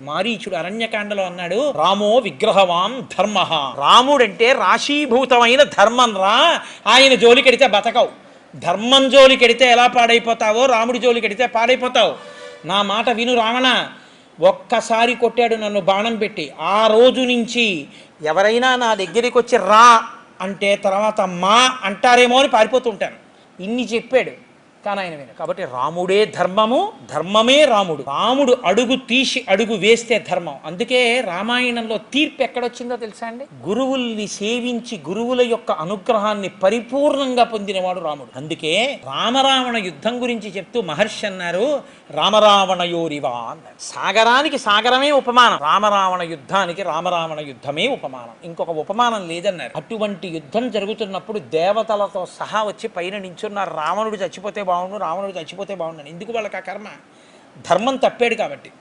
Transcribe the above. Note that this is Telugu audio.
మారీచుడు అరణ్యకాండలో అన్నాడు, రామో విగ్రహవాం ధర్మ. రాముడంటే రాశీభూతమైన ధర్మం రా. ఆయన జోలికెడితే బతకవు. ధర్మం జోలికెడితే ఎలా పాడైపోతావో రాముడి జోలికెడితే పాడైపోతావు. నా మాట విను రావణ. ఒక్కసారి కొట్టాడు నన్ను బాణం పెట్టి. ఆ రోజు నుంచి ఎవరైనా నా దగ్గరికి వచ్చి రా అంటే తర్వాత మా అంటారేమో అని పారిపోతుంటాను. ఇన్ని చెప్పాడు కానీ ఆయన విన. కాబట్టి రాముడే ధర్మము, ధర్మమే రాముడు. రాముడు అడుగు తీసి అడుగు వేస్తే ధర్మం. అందుకే రామాయణంలో తీర్పు ఎక్కడొచ్చిందో తెలుసా అండి? గురువుల్ని సేవించి గురువుల యొక్క అనుగ్రహాన్ని పరిపూర్ణంగా పొందినవాడు రాముడు. అందుకే రామరావణ యుద్ధం గురించి చెప్తూ మహర్షి అన్నారు, రామరావణయోరివా అన్నారు. సాగరానికి సాగరమే ఉపమానం, రామరావణ యుద్ధానికి రామరావణ యుద్ధమే ఉపమానం, ఇంకొక ఉపమానం లేదన్నారు. అటువంటి యుద్ధం జరుగుతున్నప్పుడు దేవతలతో సహా వచ్చి పైన నించున్నారు. రావణుడు చచ్చిపోతే బాగుండు, రావణుడు చచ్చిపోతే బాగుండు. ఎందుకు వాళ్ళకి ఆ కర్మ? ధర్మం తప్పాడు కాబట్టి.